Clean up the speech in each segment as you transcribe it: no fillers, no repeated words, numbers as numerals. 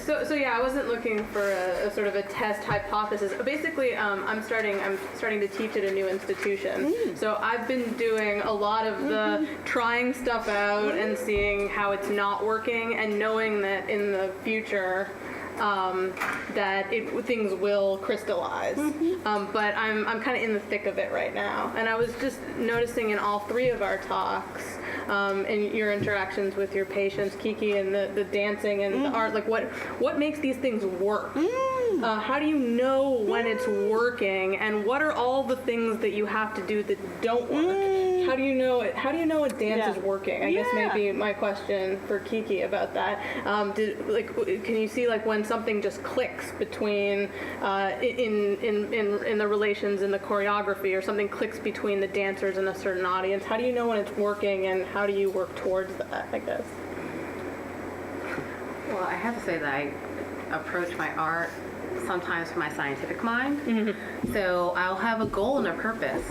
So yeah, I wasn't looking for a sort of a test hypothesis. Basically, I'm starting to teach at a new institution. So I've been doing a lot of the trying stuff out and seeing how it's not working, and knowing that in the future that things will crystallize. But I'm kind of in the thick of it right now, and I was just noticing in all three of our talks. And your interactions with your patients, Kiki, and the dancing and the art, like what makes these things work? How do you know when it's working, and what are all the things that you have to do that don't work? How do you know it? How do you know a dance is working? I guess maybe my question for Kiki about that. Can you see like when something just clicks between in the relations in the choreography, or something clicks between the dancers and a certain audience? How do you know when it's working, and how do you work towards that, I guess? Well, I have to say that I approach my art sometimes from my scientific mind. So I'll have a goal and a purpose.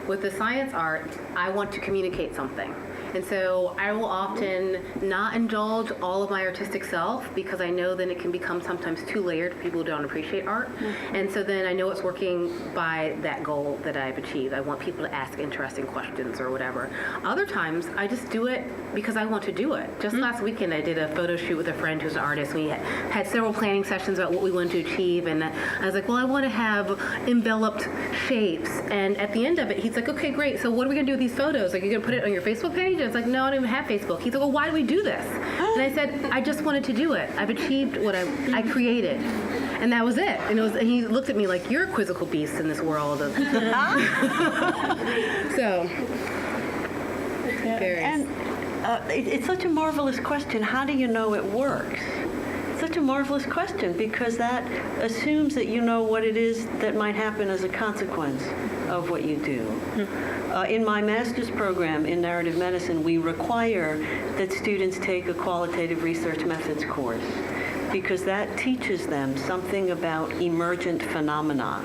With the science art, I want to communicate something. And so I will often not indulge all of my artistic self, because I know then it can become sometimes too layered for people who don't appreciate art. And so then I know it's working by that goal that I've achieved. I want people to ask interesting questions or whatever. Other times I just do it because I want to do it. Just last weekend I did a photo shoot with a friend who's an artist. We had several planning sessions about what we wanted to achieve, and I was like, well, I want to have enveloped shapes. And at the end of it, he's like, okay, great. So what are we going to do with these photos? Like, you're going to put it on your Facebook page? I was like, no, I don't even have Facebook. He's like, well, why do we do this? And I said, I just wanted to do it. I've achieved what I created. And that was it. And he looked at me like, you're a quizzical beast in this world. So, and it's such a marvelous question. How do you know it works? Such a marvelous question, because that assumes that you know what it is that might happen as a consequence of what you do. In my master's program in narrative medicine, we require that students take a qualitative research methods course, because that teaches them something about emergent phenomena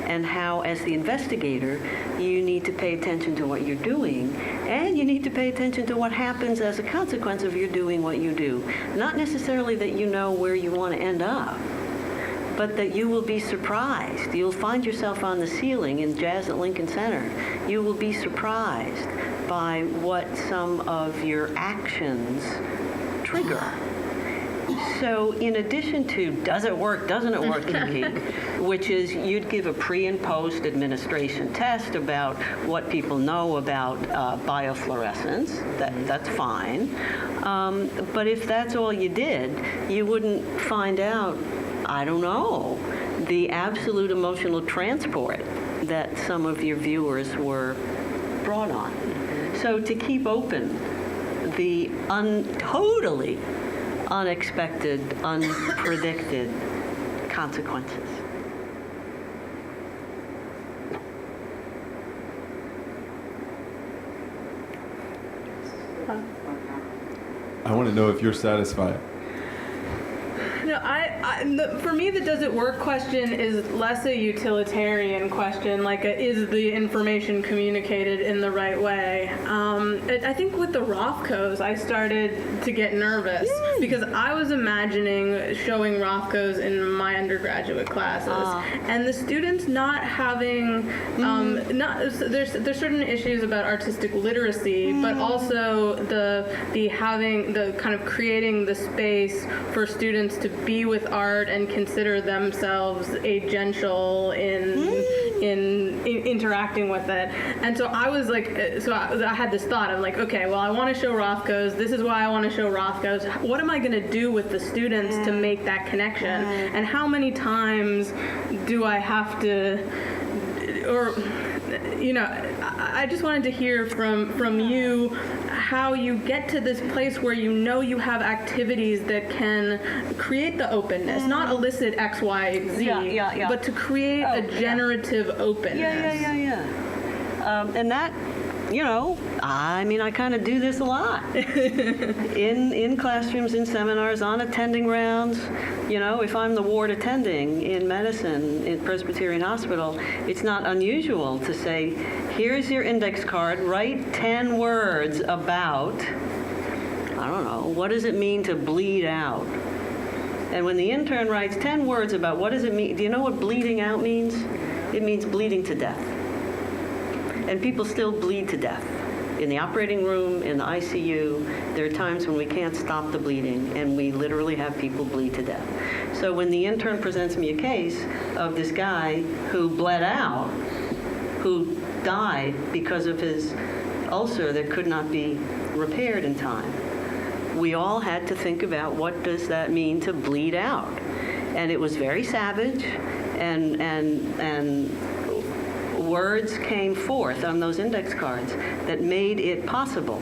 and how, as the investigator, you need to pay attention to what you're doing, and you need to pay attention to what happens as a consequence of you doing what you do. Not necessarily that you know where you want to end up, but that you will be surprised. You'll find yourself on the ceiling in Jazz at Lincoln Center. You will be surprised by what some of your actions trigger. So in addition to does it work, doesn't it work, Kiki, which is you'd give a pre and post administration test about what people know about biofluorescence, that's fine. But if that's all you did, you wouldn't find out, I don't know, the absolute emotional transport that some of your viewers were brought on. So to keep open the totally unexpected, unpredicted consequences. I want to know if you're satisfied. No, for me, the does it work question is less a utilitarian question, like is the information communicated in the right way? I think with the Rothkos, I started to get nervous because I was imagining showing Rothkos in my undergraduate classes, and the students not having, there's certain issues about artistic literacy, but also the having the kind of creating the space for students to be with art and consider themselves agential in interacting with it. And so I was like, I had this thought. I'm like, okay, well, I want to show Rothkos. This is why I want to show Rothkos. What am I going to do with the students to make that connection? And how many times do I have to, or, you know, I just wanted to hear from you how you get to this place where you know you have activities that can create the openness, not elicit X, Y, Z, but to create a generative openness. And that, you know, I mean, I kind of do this a lot in classrooms, in seminars, on attending rounds. You know, if I'm the ward attending in medicine in Presbyterian Hospital, it's not unusual to say, here's your index card, write 10 words about, I don't know, what does it mean to bleed out? And when the intern writes 10 words about what does it mean, do you know what bleeding out means? It means bleeding to death. And people still bleed to death. In the operating room, in the ICU, there are times when we can't stop the bleeding, and we literally have people bleed to death. So when the intern presents me a case of this guy who bled out, who died because of his ulcer that could not be repaired in time, we all had to think about what does that mean to bleed out. And it was very savage, and words came forth on those index cards that made it possible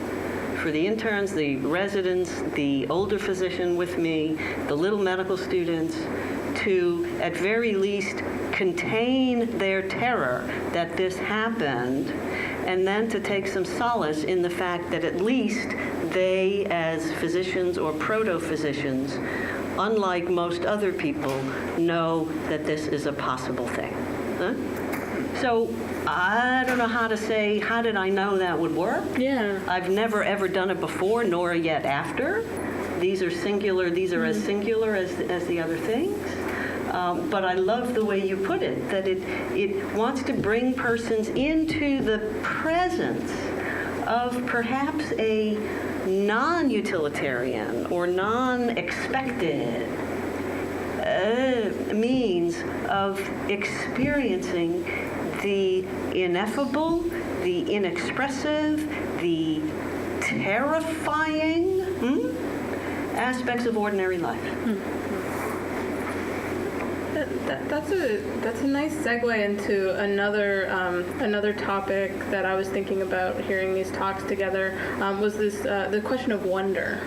for the interns, the residents, the older physician with me, the little medical students, to at very least contain their terror that this happened, and then to take some solace in the fact that at least they, as physicians or proto-physicians, unlike most other people, know that this is a possible thing. Huh? So I don't know how to say, how did I know that would work? Yeah. I've never ever done it before, nor yet after. These are singular, these are as singular as the other things. But I love the way you put it, that it wants to bring persons into the presence of perhaps a non-utilitarian or non-expected means of experiencing the ineffable, the inexpressive, the terrifying aspects of ordinary life. That's a nice segue into another topic that I was thinking about hearing these talks together, was this the question of wonder,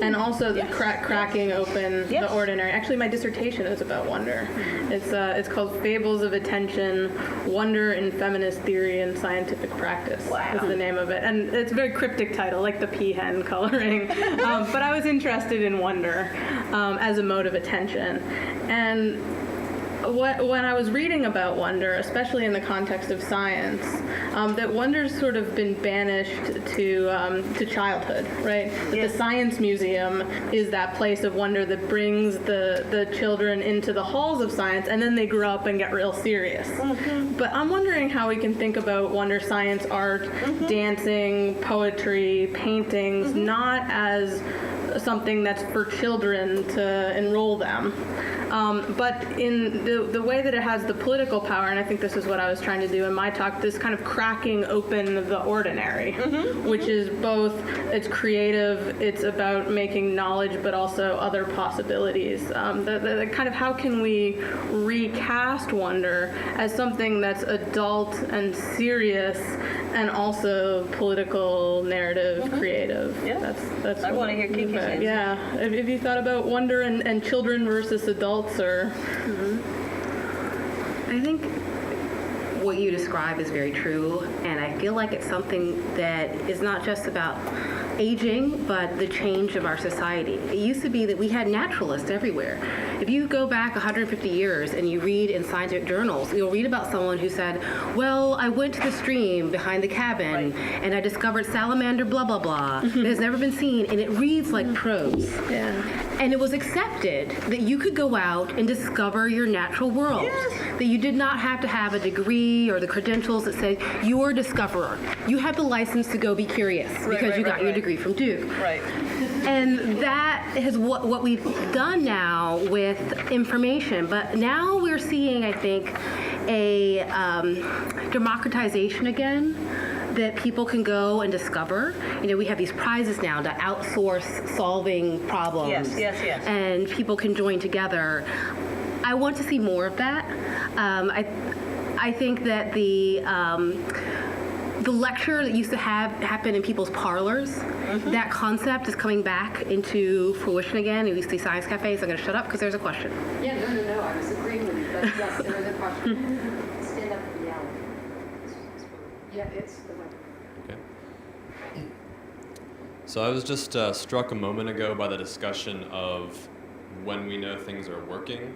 and also the cracking open the ordinary. Actually, my dissertation is about wonder. It's called Fables of Attention: Wonder in Feminist Theory and Scientific Practice. Wow. Is the name of it, and it's a very cryptic title, like the peahen coloring. But I was interested in wonder as a mode of attention, and when I was reading about wonder, especially in the context of science, that wonder's sort of been banished to childhood, right? Yeah. The Science Museum is that place of wonder that brings the children into the halls of science, and then they grow up and get real serious. Mm-hmm. But I'm wondering how we can think about wonder science, art, dancing, poetry, paintings, not as something that's for children to enroll them. But in the way that it has the political power, and I think this is what I was trying to do in my talk, this kind of cracking open the ordinary, which is both, it's creative, it's about making knowledge, but also other possibilities. The kind of how can we recast wonder as something that's adult and serious and also political, narrative, creative. Yeah. That's I want to hear Kiki's answer. Yeah. Have you thought about wonder and children versus adults, or? I think what you describe is very true, and I feel like it's something that is not just about aging, but the change of our society. It used to be that we had naturalists everywhere. If you go back 150 years and you read in scientific journals, you'll read about someone who said, well, I went to the stream behind the cabin and I discovered salamander blah, blah, blah that has never been seen, and it reads like prose. Yeah. And it was accepted that you could go out and discover your natural world. Yes. That you did not have to have a degree or the credentials that said you're a discoverer. You have the license to go be curious because you got your degree from Duke. Right. And that is what we've done now with information. But now we're seeing, I think, a democratization again, that people can go and discover. You know, we have these prizes now to outsource solving problems. Yes. And people can join together. I want to see more of that. I think that the lecture that used to happen in people's parlors, that concept is coming back into fruition again. You see science cafes. I'm going to shut up because there's a question. Yeah, no. I was agreeing with you. But yes, there is a question. Stand up and yell. Yeah, it's the mic. Okay. So I was just struck a moment ago by the discussion of when we know things are working.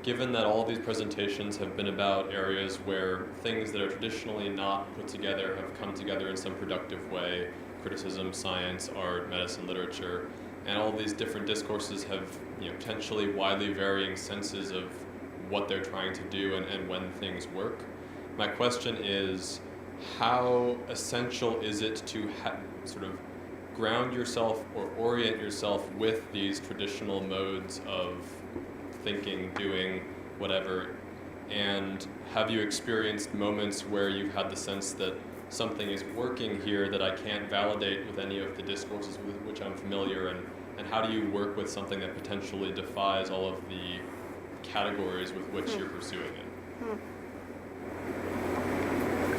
Given that all of these presentations have been about areas where things that are traditionally not put together have come together in some productive way, criticism, science, art, medicine, literature, and all these different discourses have potentially widely varying senses of what they're trying to do and when things work. My question is, how essential is it to sort of ground yourself or orient yourself with these traditional modes of thinking, doing, whatever? And have you experienced moments where you've had the sense that something is working here that I can't validate with any of the discourses with which I'm familiar, and how do you work with something that potentially defies all of the categories with which you're pursuing it?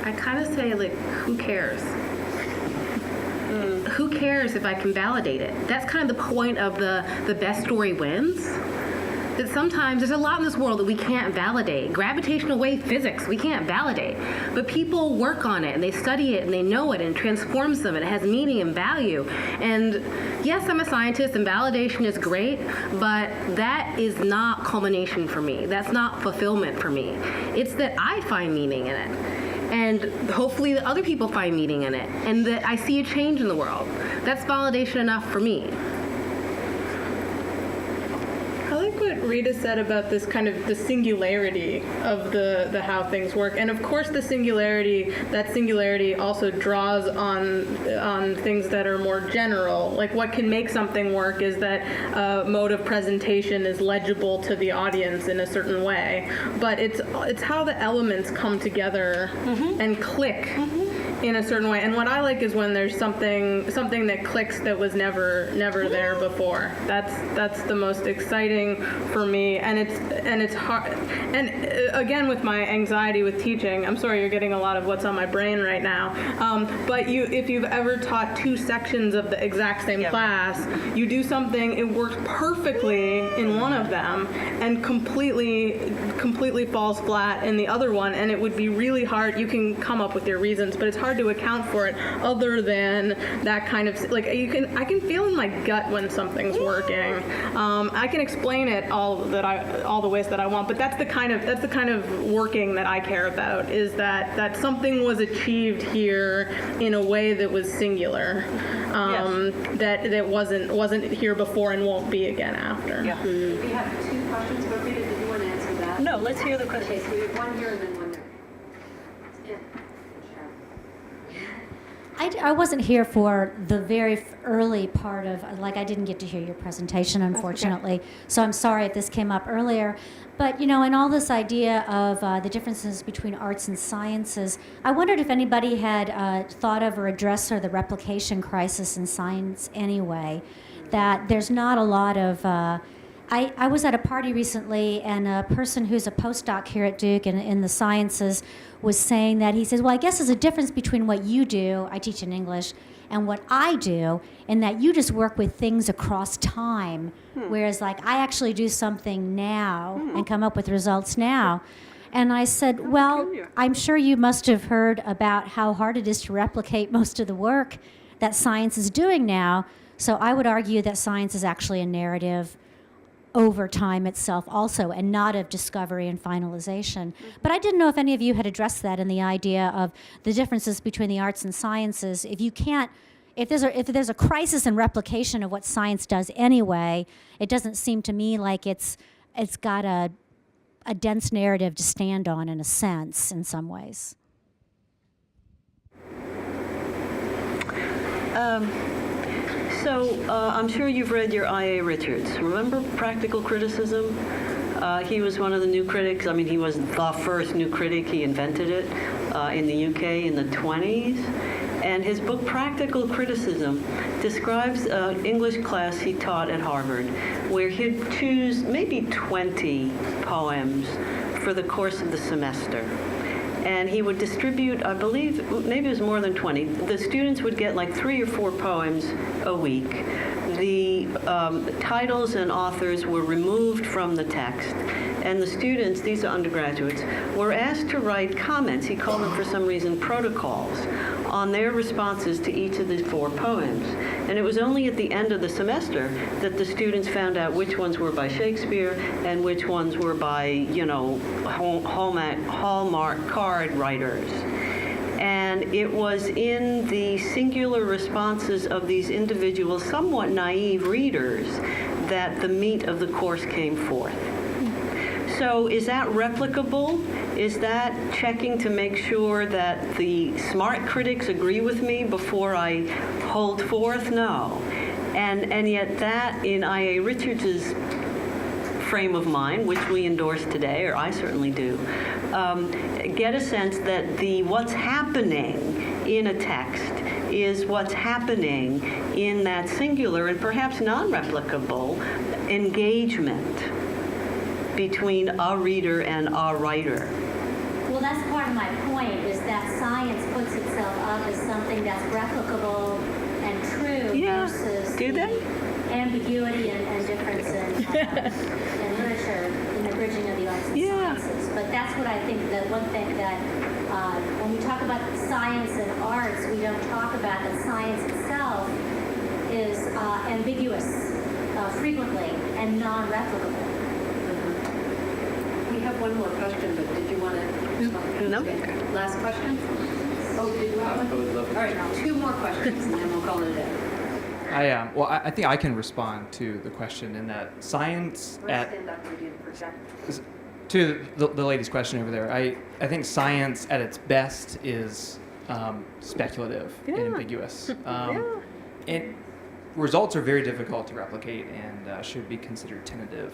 I kind of say, like, who cares? Who cares if I can validate it? That's kind of the point of the best story wins. That sometimes there's a lot in this world that we can't validate. Gravitational wave physics, we can't validate. But people work on it and they study it and they know it and it transforms them and it has meaning and value. And yes, I'm a scientist and validation is great, but that is not culmination for me. That's not fulfillment for me. It's that I find meaning in it. And hopefully that other people find meaning in it and that I see a change in the world. That's validation enough for me. I like what Rita said about this kind of the singularity of the how things work, and of course that singularity also draws on things that are more general. Like what can make something work is that mode of presentation is legible to the audience in a certain way, but it's how the elements come together and click. In a certain way, and what I like is when there's something that clicks that was never there before. That's the most exciting for me, and it's hard. And again, with my anxiety with teaching, I'm sorry you're getting a lot of what's on my brain right now. But if you've ever taught 2 sections of the exact same class, you do something, it works perfectly in one of them, and completely falls flat in the other one, and it would be really hard. You can come up with your reasons, but it's hard to account for it other than that kind of, like, I can feel in my gut when something's working. I can explain it all the ways that I want, but that's the kind of working that I care about, is that something was achieved here in a way that was singular, that wasn't here before and won't be again after. Yeah. We have 2 questions, but Rita, did you want to answer that? No, let's hear the question. Okay, so we have one here and then one there. Yeah. I wasn't here for the very early part of, I didn't get to hear your presentation, unfortunately. So I'm sorry if this came up earlier. But, in all this idea of the differences between arts and sciences, I wondered if anybody had thought of or addressed the replication crisis in science anyway, that there's not a lot of... I was at a party recently, and a person who's a postdoc here at Duke in the sciences was saying that, he says, well, I guess there's a difference between what you do, I teach in English, and what I do, in that you just work with things across time, whereas I actually do something now and come up with results now. And I said, well, I'm sure you must have heard about how hard it is to replicate most of the work that science is doing now. So I would argue that science is actually a narrative over time itself also, and not of discovery and finalization. But I didn't know if any of you had addressed that in the idea of the differences between the arts and sciences. If there's a crisis in replication of what science does anyway, it doesn't seem to me like it's got a dense narrative to stand on, in a sense, in some ways. So I'm sure you've read your I.A. Richards. Remember Practical Criticism? He was one of the new critics. I mean, he was the first new critic. He invented it in the UK in the 20s. And his book, Practical Criticism, describes an English class he taught at Harvard, where he'd choose maybe 20 poems for the course of the semester. And he would distribute, I believe, maybe it was more than 20. The students would get like 3 or 4 poems a week. The titles and authors were removed from the text. And the students, these are undergraduates, were asked to write comments, he called them for some reason protocols, on their responses to each of the 4 poems. And it was only at the end of the semester that the students found out which ones were by Shakespeare and which ones were by, Hallmark card writers. And it was in the singular responses of these individual, somewhat naive readers that the meat of the course came forth. So is that replicable? Is that checking to make sure that the smart critics agree with me before I hold forth? No. And yet that, in I.A. Richards' frame of mind, which we endorse today, or I certainly do, get a sense that what's happening in a text is what's happening in that singular and perhaps non-replicable engagement between a reader and a writer. Well, that's part of my point, is that science puts itself up as something that's replicable and true Yeah. versus Do they? ambiguity and difference in literature, in the bridging of the arts and Yeah. sciences. But that's what I think, that one thing that when we talk about science and arts, we don't talk about that science itself is ambiguous frequently and non-replicable. We have one more question, but did you want to? No. Last question? Oh, did you have one? I would love to. All right, 2 more questions, and then we'll call it a day. I think I can respond to the question in that science Let's stand up and do the project. to the lady's question over there. I think science at its best is speculative and ambiguous. And results are very difficult to replicate and should be considered tentative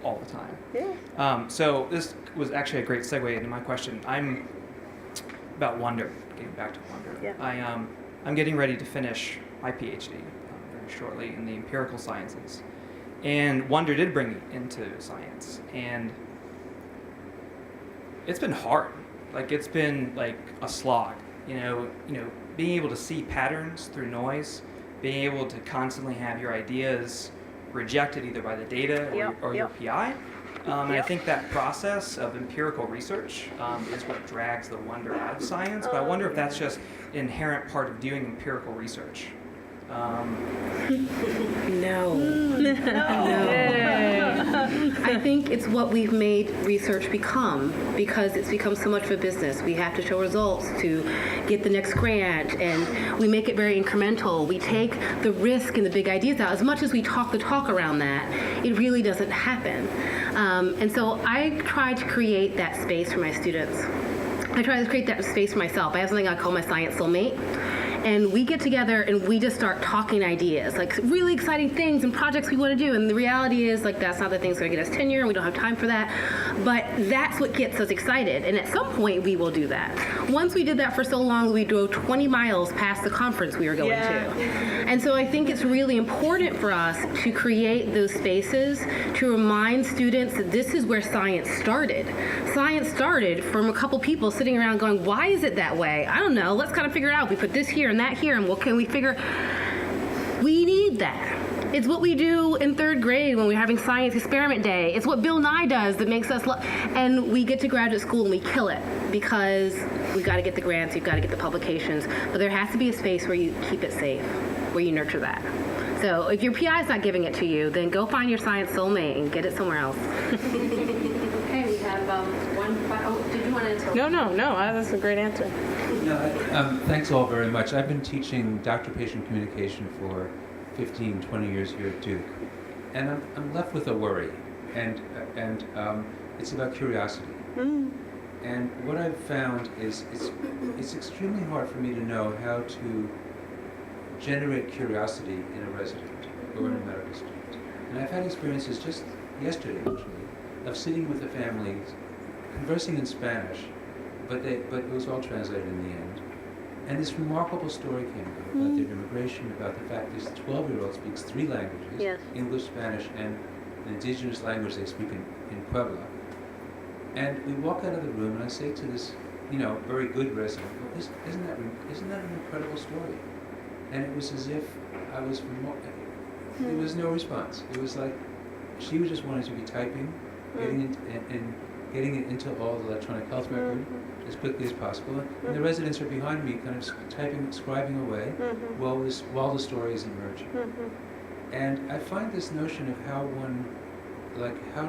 all the time. Yeah. So this was actually a great segue into my question. I'm about wonder. Getting back to wonder. Yeah. I'm getting ready to finish my PhD very shortly in the empirical sciences, and wonder did bring me into science, and it's been hard. Like it's been like a slog. You know, being able to see patterns through noise, being able to constantly have your ideas rejected either by the data or your PI. And I think that process of empirical research is what drags the wonder out of science. But I wonder if that's just an inherent part of doing empirical research. No. I think it's what we've made research become, because it's become so much of a business. We have to show results to get the next grant, and we make it very incremental. We take the risk and the big ideas out. As much as we talk the talk around that, it really doesn't happen. And so I try to create that space for my students. I try to create that space for myself. I have something I call my science soulmate. And we get together and we just start talking ideas, like really exciting things and projects we want to do. And the reality is, like, that's not the thing that's going to get us tenure, and we don't have time for that. But that's what gets us excited. And at some point, we will do that. Once we did that for so long, we drove 20 miles past the conference we were going to. And so I think it's really important for us to create those spaces to remind students that this is where science started. Science started from a couple people sitting around going, why is it that way? I don't know. Let's kind of figure it out. We put this here and that here, and what can we figure? We need that. It's what we do in 3rd grade when we're having science experiment day. It's what Bill Nye does that makes us and we get to graduate school and we kill it because we've got to get the grants, you've got to get the publications, but there has to be a space where you keep it safe, where you nurture that. So if your PI is not giving it to you, then go find your science soulmate and get it somewhere else. Okay, we have did you want to answer? No, that's a great answer. Thanks all very much. I've been teaching doctor-patient communication for 15, 20 years here at Duke, and I'm left with a worry, and it's about curiosity. And what I've found is it's extremely hard for me to know how to generate curiosity in a resident or in a medical student. And I've had experiences just yesterday, actually, of sitting with a family, conversing in Spanish, but it was all translated in the end. And this remarkable story came out about their immigration, about the fact this 12-year-old speaks 3 languages, English, Spanish, and an indigenous language they speak in Puebla. And we walk out of the room, and I say to this, very good resident, well, isn't that an incredible story? And it was as if I was there was no response. It was like she was just wanting to be typing, getting it into all the electronic health record as quickly as possible. And the residents are behind me, kind of typing, scribing away while the story is emerging. And I find this notion of how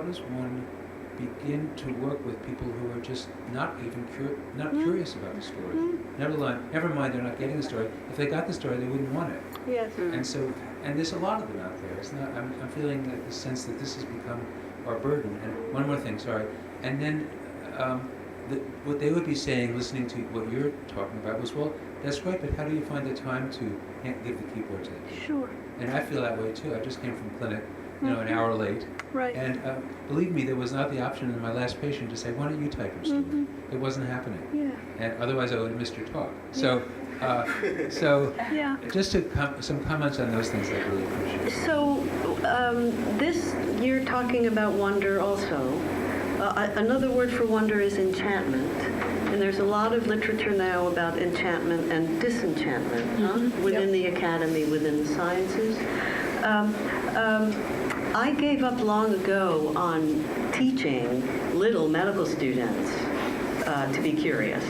does one begin to work with people who are just not even curious about the story. Never mind, they're not getting the story. If they got the story, they wouldn't want it. Yes. And so, and there's a lot of them out there. It's not. I'm feeling that the sense that this has become our burden. And one more thing, sorry. And then, what they would be saying, listening to what you're talking about, was, well, that's great, but how do you find the time to give the keyboard to them? Sure. And I feel that way too. I just came from clinic, an hour late. Right. And believe me, there was not the option in my last patient to say, why don't you type your story? It wasn't happening. Yeah. And otherwise I would have missed your talk. So, Yeah. just some comments on those things I really appreciate. So, this, you're talking about wonder also. Another word for wonder is enchantment. And there's a lot of literature now about enchantment and disenchantment within the academy, within the sciences. I gave up long ago on teaching little medical students to be curious,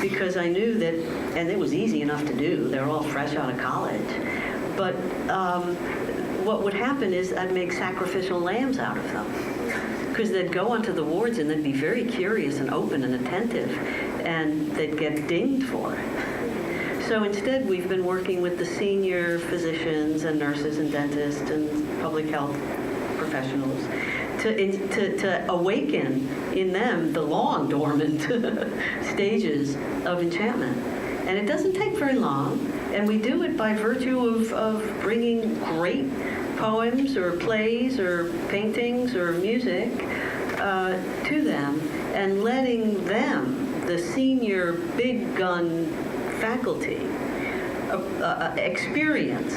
because I knew that, and it was easy enough to do, they're all fresh out of college, but what would happen is I'd make sacrificial lambs out of them, because they'd go onto the wards and they'd be very curious and open and attentive, and they'd get dinged for it. So instead, we've been working with the senior physicians and nurses and dentists and public health professionals to awaken in them the long dormant stages of enchantment. And it doesn't take very long, and we do it by virtue of bringing great poems or plays or paintings or music to them and letting them, the senior big gun faculty, experience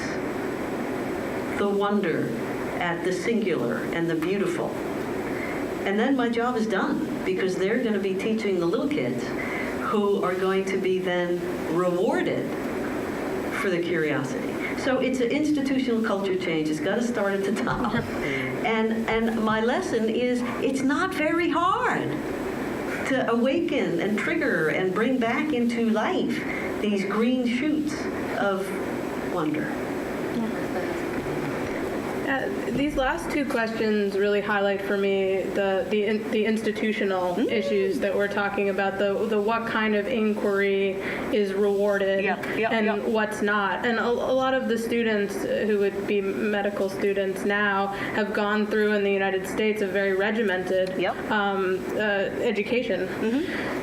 the wonder at the singular and the beautiful. And then my job is done, because they're going to be teaching the little kids who are going to be then rewarded for the curiosity. So it's an institutional culture change. It's got to start at the top. And my lesson is, it's not very hard to awaken and trigger and bring back into life these green shoots of wonder. These last two questions really highlight for me the institutional issues that we're talking about, the what kind of inquiry is rewarded and what's not. And a lot of the students who would be medical students now have gone through in the United States a very regimented education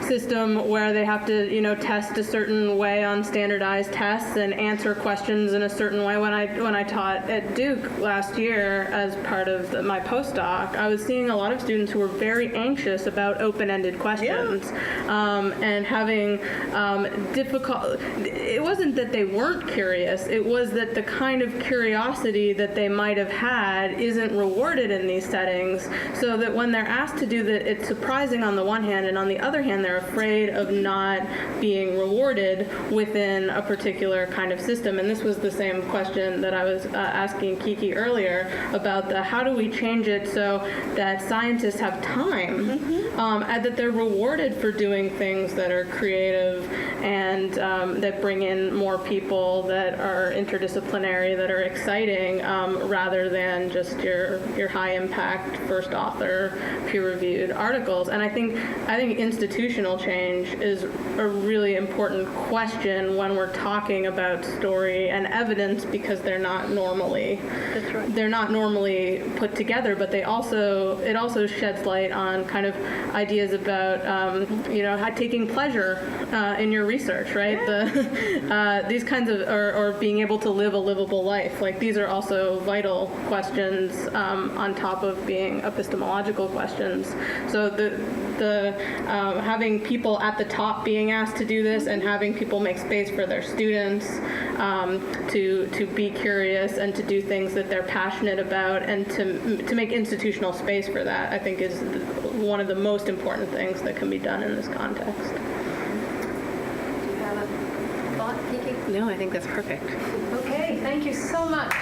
system where they have to test a certain way on standardized tests and answer questions in a certain way. When I taught at Duke last year as part of my postdoc, I was seeing a lot of students who were very anxious about open-ended questions and having difficult. It wasn't that they weren't curious, it was that the kind of curiosity that they might have had isn't rewarded in these settings, so that when they're asked to do that, it's surprising on the one hand, and on the other hand, they're afraid of not being rewarded within a particular kind of system. And this was the same question that I was asking Kiki earlier about how do we change it so that scientists have time and that they're rewarded for doing things that are creative and that bring in more people, that are interdisciplinary, that are exciting, rather than just your high impact first author peer reviewed articles. And I think institutional change is a really important question when we're talking about story and evidence, because they're not normally put together, but it also sheds light on kind of ideas about taking pleasure in your research, right? These kinds of or being able to live a livable life. Like, these are also vital questions on top of being epistemological questions. So the having people at the top being asked to do this, and having people make space for their students to be curious and to do things that they're passionate about, and to make institutional space for that, I think is one of the most important things that can be done in this context. Do you have a thought, Kiki? No, I think that's perfect. Okay, thank you so much.